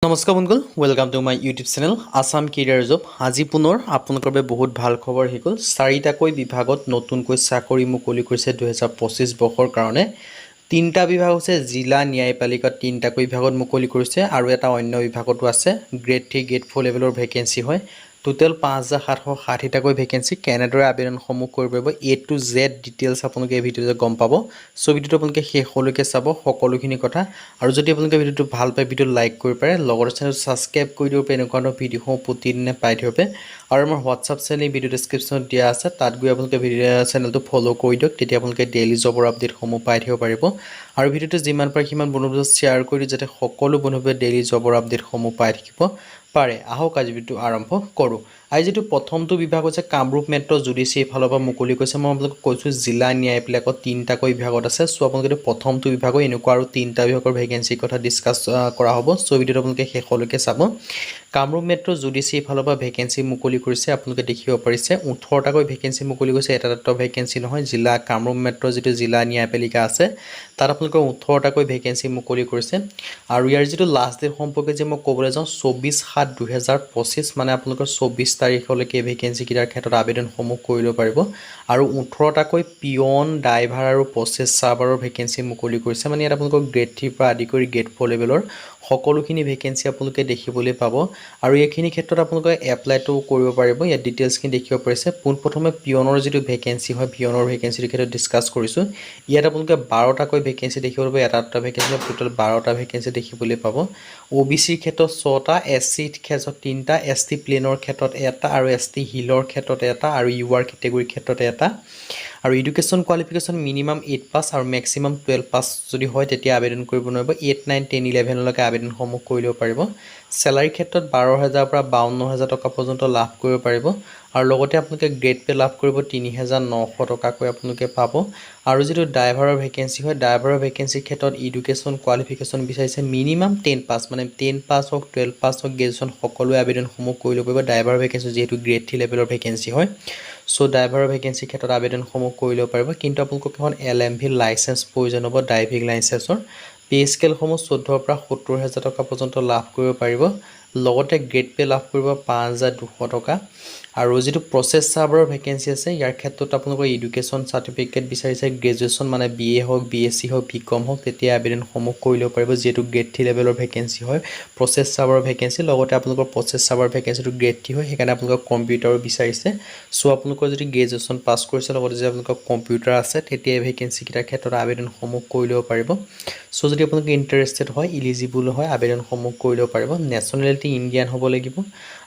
নমস্কাৰ বন্ধুসকল, welcome to my YouTube channel Assam career job. আজি পুনৰ আপোনালোকৰ বাবে বহুত ভাল খবৰ আহি গ'ল। 4টাকৈ বিভাগত নতুনকৈ চাকৰি মুকলি কৰিছে 2025 বৰ্ষৰ কাৰণে। 3টা বিভাগ হৈছে জিলা ন্যায়পালিকাত 3টাকৈ বিভাগত মুকলি কৰিছে আৰু এটা অন্য বিভাগতো আছে। গ্ৰেড 3 গ্ৰেড 4 লেভেলৰ ভেকেঞ্চি হয়। টোটেল 5760টাকৈ ভেকেঞ্চি। কেনেদৰে আবেদনসমূহ কৰিব পাৰিব A to Z ডিটেইলছ আপোনালোকে এই ভিডিঅ'তে গম পাব। চ' ভিডিঅ'টো আপোনালোকে শেষলৈকে চাব সকলোখিনি কথা। আৰু যদি আপোনালোকে ভিডিঅ'টো ভাল পায় ভিডিঅ'টো লাইক কৰিব পাৰে, লগতে চেনেলটো ছাবস্ক্ৰাইব কৰি দিব পাৰে এনেকুৱা ধৰণৰ ভিডিঅ'সমূহ প্ৰতিদিনে পাই থাকিব পাৰে। আৰু আমাৰ হোৱাটছআপ চেনেল ভিডিঅ' ডেছক্ৰিপশ্যনত দিয়া আছে, তাত গৈ আপোনালোকে চেনেলটো ফ'ল' কৰি দিয়ক, তেতিয়া আপোনালোকে ডেইলি জবৰ আপডেটসমূহ পাই থাকিব পাৰিব। আৰু ভিডিঅ'টো যিমান পাৰে সিমান বন্ধুবৰ্গৰ শ্বেয়াৰ কৰি দিওঁ, যাতে সকলো বন্ধুৱে ডেইলি জবৰ আপডেটসমূহ পাই থাকিব পাৰে। আহক আজি ভিডিঅ'টো আৰম্ভ কৰোঁ। আজি যিটো প্ৰথমটো বিভাগ হৈছে কামৰূপ মেট্ৰ' জুডিচিয়াৰী ফালৰ পৰা মুকলি কৰিছে। মই আপোনালোকক কৈছোঁ জিলা ন্যায়পালিকাত 3টাকৈ বিভাগত আছে। চ' আপোনালোকে প্ৰথমটো বিভাগৰ এনেকুৱা আৰু 3টা বিভাগৰ ভেকেঞ্চিৰ কথা ডিছকাছ কৰা হ'ব। চ' ভিডিঅ'টো আপোনালোকে শেষলৈকে চাব। কামৰূপ মেট্ৰ' জুডিচিয়াৰী ফালৰ পৰা ভেকেঞ্চি মুকলি কৰিছে। আপোনালোকে দেখিব পাৰিছে 18টাকৈ ভেকেঞ্চি মুকলি কৰিছে। এটা ভেকেঞ্চি নহয়, জিলা কামৰূপ মেট্ৰ' যিটো জিলা ন্যায়পালিকা আছে তাত আপোনালোকৰ 18টাকৈ ভেকেঞ্চি মুকলি কৰিছে। আৰু ইয়াৰ যিটো লাষ্ট ডেট সম্পৰ্কে যে মই ক'বলৈ যাওঁ 24/7/2025, মানে আপোনালোকৰ 24 তাৰিখলৈকে এই ভেকেঞ্চিকেইটাৰ ক্ষেত্ৰত আবেদনসমূহ কৰি ল'ব পাৰিব। আৰু 18টাকৈ পিয়ন, ড্ৰাইভাৰ আৰু প্ৰচেছ চাৰ্ভাৰৰ ভেকেঞ্চি মুকলি কৰিছে। মানে ইয়াত আপোনালোকৰ গ্ৰেড 3 পৰা আদি কৰি গ্ৰেড 4 লেভেলৰ সকলোখিনি ভেকেঞ্চি আপোনালোকে দেখিবলৈ পাব। আৰু এইখিনি ক্ষেত্ৰত আপোনালোকে এপ্লাইটো কৰিব পাৰিব। ইয়াত ডিটেইলছখিনি দেখিব পাৰিছে। পোনপ্ৰথমে পিয়নৰ যিটো ভেকেঞ্চি হয়, পিয়নৰ ভেকেঞ্চিৰ ক্ষেত্ৰত ডিছকাছ কৰিছোঁ। ইয়াত আপোনালোকে 12টাকৈ ভেকেঞ্চি দেখিবলৈ পাব। এটা ভেকেঞ্চি টোটেল 12টা ভেকেঞ্চি দেখিবলৈ পাব। OBCৰ ক্ষেত্ৰত 6টা, SCৰ ক্ষেত্ৰত 3টা, ST প্লেনৰ ক্ষেত্ৰত 1টা আৰু ST হিলৰ ক্ষেত্ৰত 1টা আৰু UR কেটেগৰীৰ ক্ষেত্ৰত 1টা। আৰু এডুকেশ্যন কোৱালিফিকেশ্যন মিনিমাম 8 পাছ আৰু মেক্সিমাম 12 পাছ যদি হয় তেতিয়া আবেদন কৰিব নোৱাৰিব। 8, 9, 10, 11লৈকে আবেদনসমূহ কৰি ল'ব পাৰিব। চেলাৰীৰ ক্ষেত্ৰত 12,000 পৰা 52,000 টকা পৰ্যন্ত লাভ কৰিব পাৰিব। আৰু লগতে আপোনালোকে গ্ৰেড পে' লাভ কৰিব 3,900 টকাকৈ আপোনালোকে পাব। আৰু যিটো ড্ৰাইভাৰৰ ভেকেঞ্চি হয়, ড্ৰাইভাৰৰ ভেকেঞ্চিৰ ক্ষেত্ৰত এডুকেশ্যন কোৱালিফিকেশ্যন বিচাৰিছে মিনিমাম 10 পাছ, মানে 10 পাছ হওক, 12 পাছ হওক, গ্ৰেজুৱেশ্যন সকলোৱে আবেদনসমূহ কৰি ল'ব পাৰিব। ড্ৰাইভাৰৰ ভেকেঞ্চি যিহেতু গ্ৰেড 3 লেভেলৰ ভেকেঞ্চি হয়, চ' ড্ৰাইভাৰৰ ভেকেঞ্চিৰ ক্ষেত্ৰত আবেদনসমূহ কৰি ল'ব পাৰিব। কিন্তু আপোনালোকক এখন LMV লাইচেঞ্চ প্ৰয়োজন হ'ব, ড্ৰাইভিং লাইচেঞ্চৰ। পে' স্কেলসমূহ 14,000 পৰা 70,000 টকা পৰ্যন্ত লাভ কৰিব পাৰিব। লগতে গ্ৰেড পে' লাভ কৰিব 5,200 টকা। আৰু যিটো প্ৰচেছ চাৰ্ভাৰৰ ভেকেঞ্চি আছে, ইয়াৰ ক্ষেত্ৰত আপোনালোকৰ এডুকেশ্যন চাৰ্টিফিকেট বিচাৰিছে, গ্ৰেজুৱেশ্যন মানে BA হওক, BSc হওক, BCom হওক, তেতিয়া আবেদনসমূহ কৰি ল'ব পাৰিব। যিহেতু গ্ৰেড 3 লেভেলৰ ভেকেঞ্চি হয় প্ৰচেছ চাৰ্ভাৰৰ ভেকেঞ্চি, লগতে আপোনালোকৰ প্ৰচেছ চাৰ্ভাৰ ভেকেঞ্চিটো গ্ৰেড 3 হয়, সেইকাৰণে আপোনালোকৰ কম্পিউটাৰো বিচাৰিছে। চ' আপোনালোকৰ যদি গ্ৰেজুৱেশ্যন পাছ কৰিছে, লগতে যদি আপোনালোকৰ কম্পিউটাৰ আছে, তেতিয়া এই ভেকেঞ্চিকেইটাৰ ক্ষেত্ৰত আবেদনসমূহ কৰি ল'ব পাৰিব। চ' যদি আপোনালোকে ইণ্টাৰেষ্টেড হয়, ইলিজিবল হয়, আবেদনসমূহ কৰি ল'ব পাৰিব। নেশ্যনেলিটি ইণ্ডিয়ান হ'ব লাগিব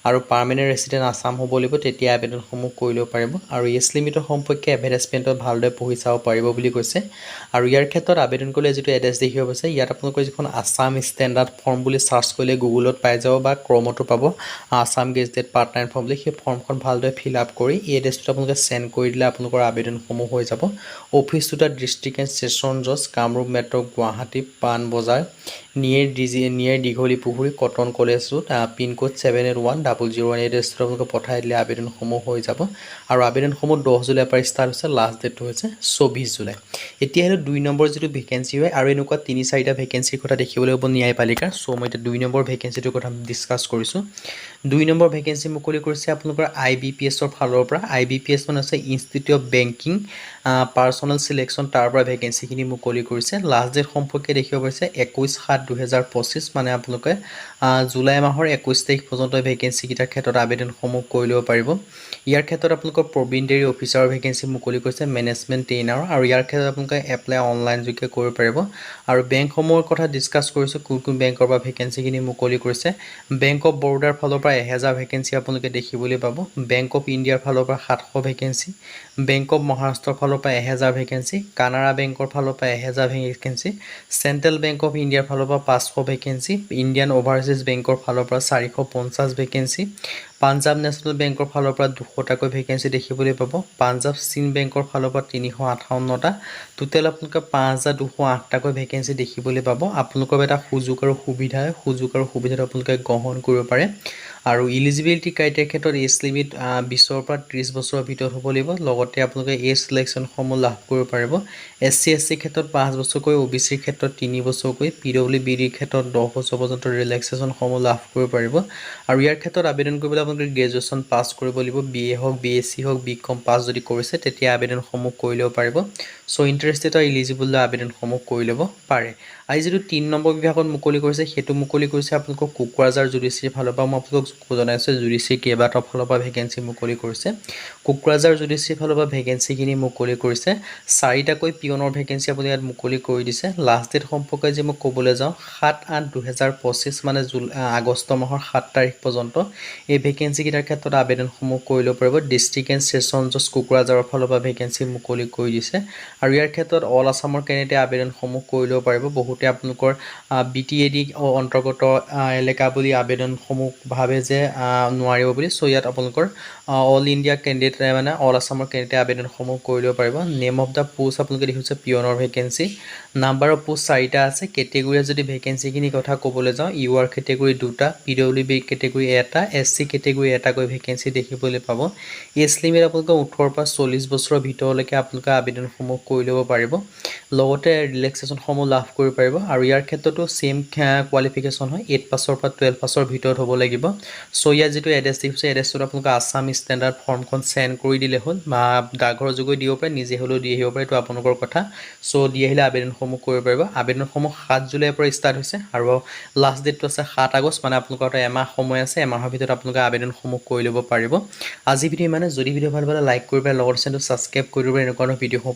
আৰু পাৰ্মানেণ্ট ৰেচিডেণ্ট আছাম হ'ব লাগিব, তেতিয়া আবেদনসমূহ কৰি ল'ব পাৰিব। আৰু এজ লিমিটৰ সম্পৰ্কে এডভাৰটাইজমেণ্টত ভালদৰে পঢ়ি চাব পাৰিব বুলি কৈছে। আৰু ইয়াৰ ক্ষেত্ৰত আবেদন কৰিলে যিটো এড্ৰেছ দেখিব পাইছে, ইয়াত আপোনালোকৰ যিখন আছাম ষ্টেণ্ডাৰ্ড ফৰ্ম বুলি চাৰ্চ কৰিলে গুগলত পাই যাব বা ক্ৰমতো পাব, Assam gazetted part time form বুলি। সেই ফৰ্মখন ভালদৰে ফিল আপ কৰি এই এড্ৰেছটোত আপোনালোকে চেণ্ড কৰি দিলে আপোনালোকৰ আবেদনসমূহ হৈ যাব। অফিচটো তাত ডিষ্ট্ৰিক্ট এণ্ড ছেছন জজ, কামৰূপ মেট্ৰ' গুৱাহাটী, পাণবজাৰ, নিয়েৰ দীঘলী পুখুৰী, কটন কলেজ ৰোড, পিনক'ড 781001 এড্ৰেছটোত আপোনালোকে পঠাই দিলে আবেদনসমূহ হৈ যাব। আৰু আবেদনসমূহ 10 জুলাইৰ পৰা ষ্টাৰ্ট হৈছে, লাষ্ট ডেটটো হৈছে 24 জুলাই। এতিয়া আহিলে 2 নম্বৰ যিটো ভেকেঞ্চি হয়, আৰু এনেকুৱা 3-4টা ভেকেঞ্চিৰ কথা দেখিবলৈ পাব ন্যায়পালিকাৰ। চ' মই এতিয়া 2 নম্বৰ ভেকেঞ্চিটোৰ কথা ডিছকাছ কৰিছোঁ। 2 নম্বৰ ভেকেঞ্চি মুকলি কৰিছে আপোনালোকৰ IBPSৰ ফালৰ পৰা। IBPS মানে আছে institute of banking personal selection, তাৰ পৰা ভেকেঞ্চিখিনি মুকলি কৰিছে। লাষ্ট ডেট সম্পৰ্কে দেখিব পাৰিছে 21/7/2025, মানে আপোনালোকে জুলাই মাহৰ 21 তাৰিখ পৰ্যন্ত ভেকেঞ্চিকেইটাৰ ক্ষেত্ৰত আবেদনসমূহ কৰি ল'ব পাৰিব। ইয়াৰ ক্ষেত্ৰত আপোনালোকৰ প্ৰবিনডেৰী অফিচাৰৰ ভেকেঞ্চি মুকলি কৰিছে, মেনেজমেণ্ট ট্ৰেইনাৰ। আৰু ইয়াৰ ক্ষেত্ৰত আপোনালোকে এপ্লাই অনলাইন যোগে কৰিব পাৰিব। আৰু বেংকসমূহৰ কথা ডিছকাছ কৰিছোঁ, কোন বেংকৰ পৰা ভেকেঞ্চিখিনি মুকলি কৰিছে। বেংক অফ বৰোদাৰ ফালৰ পৰা 1000 ভেকেঞ্চি আপোনালোকে দেখিবলৈ পাব। বেংক অফ ইণ্ডিয়াৰ ফালৰ পৰা 700 ভেকেঞ্চি। বেংক অফ মহাৰাষ্ট্ৰৰ ফালৰ পৰা 1000 ভেকেঞ্চি। কানাড়া বেংকৰ ফালৰ পৰা 1000 ভেকেঞ্চি। চেণ্ট্ৰেল বেংক অফ ইণ্ডিয়াৰ ফালৰ পৰা 500 ভেকেঞ্চি। ইণ্ডিয়ান অভাৰচিজ বেংকৰ ফালৰ পৰা 450 ভেকেঞ্চি। পাঞ্জাৱ নেশ্যনেল বেংকৰ ফালৰ পৰা 200টাকৈ ভেকেঞ্চি দেখিবলৈ পাব। পাঞ্জাৱ চিন বেংকৰ ফালৰ পৰা 358টা, টোটেল আপোনালোকে 5208টাকৈ ভেকেঞ্চি দেখিবলৈ পাব। আপোনালোকৰ এটা সুযোগ আৰু সুবিধাটো আপোনালোকে গ্ৰহণ কৰিব পাৰে। আৰু ইলিজিবিলিটি ক্ৰাইটেৰিয়াৰ ক্ষেত্ৰত এজ লিমিট 20ৰ পৰা 30 বছৰৰ ভিতৰত হ'ব লাগিব। লগতে আপোনালোকে এজ চিলেকশ্যনসমূহ লাভ কৰিব পাৰিব। SC SC ক্ষেত্ৰত 5 বছৰকৈ, OBC ক্ষেত্ৰত 3 বছৰকৈ, PWBDৰ ক্ষেত্ৰত 10 বছৰ পৰ্যন্ত ৰিলেক্সেশ্যনসমূহ লাভ কৰিব পাৰিব। আৰু ইয়াৰ ক্ষেত্ৰত আবেদন কৰিবলৈ আপোনালোকে গ্ৰেজুৱেশ্যন পাছ কৰিব লাগিব। BA হওক, BSc হওক, BCom পাছ যদি কৰিছে তেতিয়া আবেদনসমূহ কৰি ল'ব পাৰিব। চ' ইণ্টাৰেষ্টেড আৰু ইলিজিবল আবেদনসমূহ কৰি ল'ব পাৰে। আজি যিটো 3 নম্বৰ বিভাগত মুকলি কৰিছে সেইটো মুকলি কৰিছে আপোনালোকক কোকৰাঝাৰ জুডিচিয়াৰী ফালৰ পৰা। মই আপোনালোকক জনাইছোঁ জুডিচিয়াৰী কেইবাটাও ফালৰ পৰা ভেকেঞ্চি মুকলি কৰিছে। কোকৰাঝাৰ জুডিচিয়াৰী ফালৰ পৰা ভেকেঞ্চিখিনি মুকলি কৰিছে। 4টাকৈ পিয়নৰ ভেকেঞ্চি আপুনি ইয়াত মুকলি কৰি দিছে। লাষ্ট ডেট সম্পৰ্কে যে মই ক'বলৈ যাওঁ 7/8/2025 মানে আগষ্ট মাহৰ 7 তাৰিখ পৰ্যন্ত এই ভেকেঞ্চিকেইটাৰ ক্ষেত্ৰত আবেদনসমূহ কৰি ল'ব পাৰিব। ডিষ্ট্ৰিক্ট এণ্ড ছেছন জজ কোকৰাঝাৰৰ ফালৰ পৰা ভেকেঞ্চি মুকলি কৰি দিছে। আৰু ইয়াৰ ক্ষেত্ৰত অল আছামৰ কেণ্ডিডেটে আবেদনসমূহ কৰি ল'ব পাৰিব। বহুতে আপোনালোকৰ BTAD অন্তৰ্গত এলেকা বুলি আবেদনসমূহ ভাবে যে নোৱাৰিব বুলি। চ' ইয়াত আপোনালোকৰ অল ইণ্ডিয়া কেণ্ডিডেট মানে অল আছামৰ কেণ্ডিডেটে আবেদনসমূহ কৰি ল'ব পাৰিব। নেম অফ দ্য পোষ্ট আপোনালোকে দেখিছে পিয়নৰ ভেকেঞ্চি। নাম্বাৰ অফ পোষ্ট 4টা আছে। কেটেগৰীত যদি ভেকেঞ্চিখিনিৰ কথা ক'বলৈ যাওঁ UR কেটেগৰী 2টা, PWB কেটেগৰী 1টা, SC কেটেগৰী 1টাকৈ ভেকেঞ্চি দেখিবলৈ পাব। এজ লিমিট আপোনালোকে 18ৰ পৰা 40 বছৰৰ ভিতৰলৈকে আপোনালোকে আবেদনসমূহ কৰি ল'ব পাৰিব। লগতে ৰিলেক্সেশ্যনসমূহ লাভ কৰিব পাৰিব। আৰু ইয়াৰ ক্ষেত্ৰতো ছেইম কোৱালিফিকেশ্যন হয়, 8 পাছৰ পৰা 12 পাছৰ ভিতৰত হ'ব লাগিব। চ' ইয়াত যিটো এড্ৰেছ দেখিছে এড্ৰেছটোত আপোনালোকে আছাম ষ্টেণ্ডাৰ্ড ফৰ্মখন চেণ্ড কৰি দিলে হ'ল, বা ডাকঘৰৰ যোগেদি দিব পাৰে, নিজে হ'লেও দি আহিব পাৰে, এইটো আপোনালোকৰ কথা। চ' দি আহিলে আবেদনসমূহ কৰিব পাৰিব। আবেদনসমূহ 7 জুলাইৰ পৰা ষ্টাৰ্ট হৈছে আৰু লাষ্ট ডেটটো আছে 7 আগষ্ট, মানে আপোনালোকৰ এমাহ সময় আছে। এমাহৰ ভিতৰত আপোনালোকে আবেদনসমূহ কৰি ল'ব পাৰিব। আজি ভিডিঅ' মানে যদি ভিডিঅ' ভাল পালে লাইক কৰিব পাৰে, লগতে চেনেলটো ছাবস্ক্ৰাইব কৰি দিব। এনেকুৱা ধৰণৰ ভিডিঅ'সমূহ